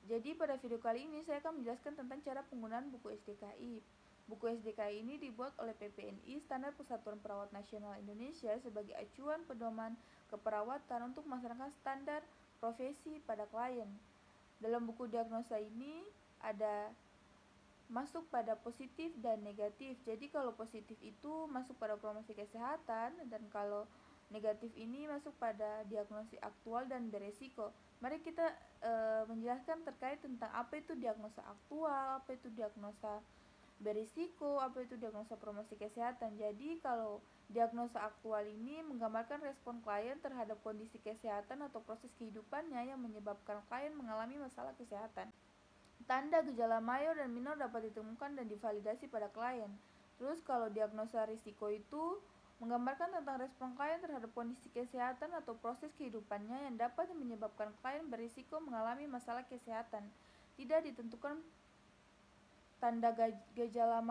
Jadi pada video kali ini saya akan menjelaskan tentang cara penggunaan buku SDKI. Buku SDKI ini dibuat oleh PPNI Standar Persatuan Perawat Nasional Indonesia sebagai acuan pedoman keperawatan untuk melaksanakan standar profesi pada klien. Dalam buku diagnosa ini ada masuk pada positif dan negatif. Jadi kalau positif itu masuk pada promosi kesehatan, dan kalau negatif ini masuk pada diagnosis aktual dan beresiko. Mari kita menjelaskan terkait tentang apa itu diagnosa aktual, apa itu diagnosa berisiko, apa itu diagnosa promosi kesehatan. Jadi kalau diagnosa aktual ini menggambarkan respon klien terhadap kondisi kesehatan atau proses kehidupannya yang menyebabkan klien mengalami masalah kesehatan. Tanda gejala mayor dan minor dapat ditemukan dan divalidasi pada klien. Terus kalau diagnosa risiko itu menggambarkan tentang respon klien terhadap kondisi kesehatan atau proses kehidupannya yang dapat menyebabkan klien berisiko mengalami masalah kesehatan. Tidak ditentukan tanda gejala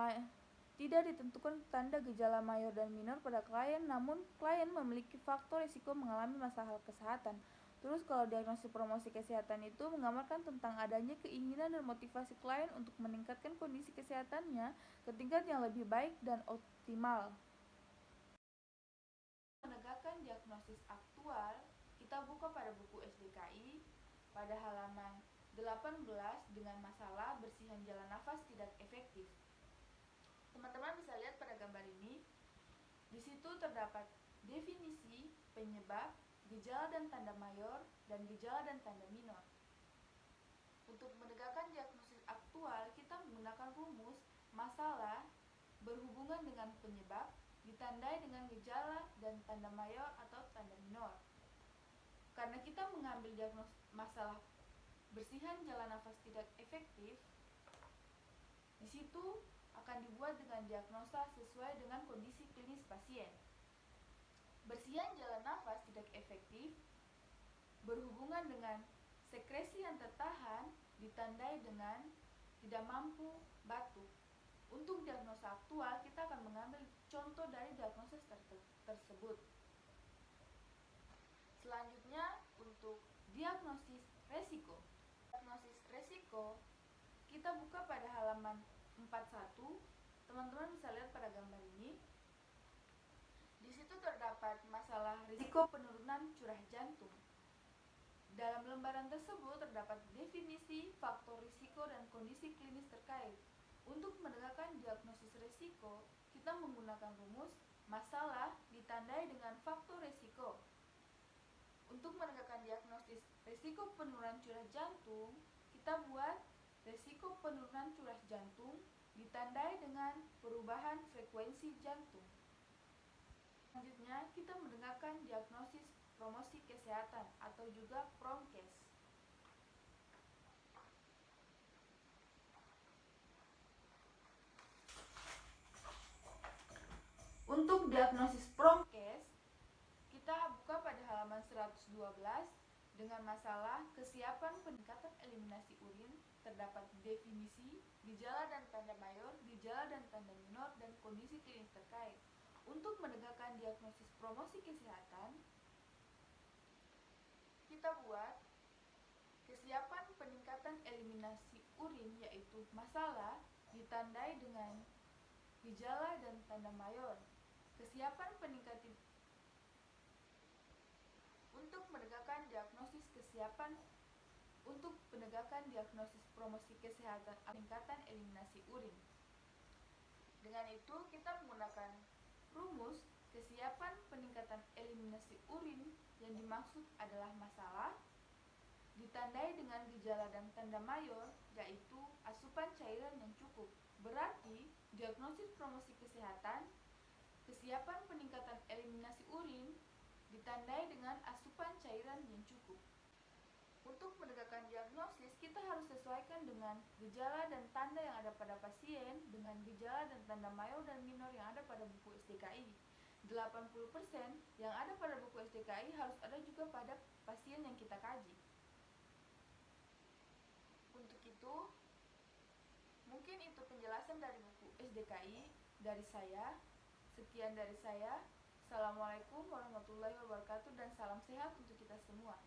mayor dan minor pada klien, namun klien memiliki faktor risiko mengalami masalah kesehatan. Terus kalau diagnosis promosi kesehatan itu menggambarkan tentang adanya keinginan dan motivasi klien untuk meningkatkan kondisi kesehatannya ke tingkat yang lebih baik dan optimal. Menegakkan diagnosis aktual, kita buka pada buku SDKI pada halaman 18 dengan masalah bersihan jalan nafas tidak efektif. Teman-teman bisa lihat pada gambar ini. Di situ terdapat definisi, penyebab, gejala dan tanda mayor, dan gejala dan tanda minor. Untuk menegakkan diagnosis aktual, kita menggunakan rumus masalah berhubungan dengan penyebab, ditandai dengan gejala dan tanda mayor atau tanda minor. Karena kita mengambil diagnosis masalah bersihan jalan nafas tidak efektif, di situ akan dibuat dengan diagnosa sesuai dengan kondisi klinis pasien. Bersihan jalan nafas tidak efektif berhubungan dengan sekresi yang tertahan ditandai dengan tidak mampu batuk. Untuk diagnosa aktual, kita akan mengambil contoh dari diagnosis tersebut. Selanjutnya untuk diagnosis resiko. Diagnosis resiko kita buka pada halaman 41. Teman-teman bisa lihat pada gambar ini. Di situ terdapat masalah risiko penurunan curah jantung. Dalam lembaran tersebut terdapat definisi, faktor risiko, dan kondisi klinis terkait. Untuk menegakkan diagnosis risiko, kita menggunakan rumus masalah ditandai dengan faktor risiko. Untuk menegakkan diagnosis risiko penurunan curah jantung, kita buat risiko penurunan curah jantung ditandai dengan perubahan frekuensi jantung. Selanjutnya, kita mendengarkan diagnosis promosi kesehatan atau juga PROMKES. Untuk diagnosis PROMKES, kita buka pada halaman 112 dengan masalah kesiapan peningkatan eliminasi urin. Terdapat definisi, gejala dan tanda mayor, gejala dan tanda minor, dan kondisi klinis terkait. Untuk menegakkan diagnosis promosi kesehatan, kita buat kesiapan peningkatan eliminasi urin, yaitu masalah ditandai dengan gejala dan tanda mayor. Kesiapan peningkatan untuk menegakkan diagnosis kesiapan untuk penegakan diagnosis promosi kesehatan peningkatan eliminasi urin. Dengan itu kita menggunakan rumus kesiapan peningkatan eliminasi urin yang dimaksud adalah masalah ditandai dengan gejala dan tanda mayor, yaitu asupan cairan yang cukup. Berarti diagnosis promosi kesehatan kesiapan peningkatan eliminasi urin ditandai dengan asupan cairan yang cukup. Untuk menegakkan diagnosis, kita harus sesuaikan dengan gejala dan tanda yang ada pada pasien dengan gejala dan tanda mayor dan minor yang ada pada buku SDKI. 80% yang ada pada buku SDKI harus ada juga pada pasien yang kita kaji. Untuk itu, mungkin itu penjelasan dari buku SDKI dari saya. Sekian dari saya. Assalamualaikum warahmatullahi wabarakatuh dan salam sehat untuk kita semua.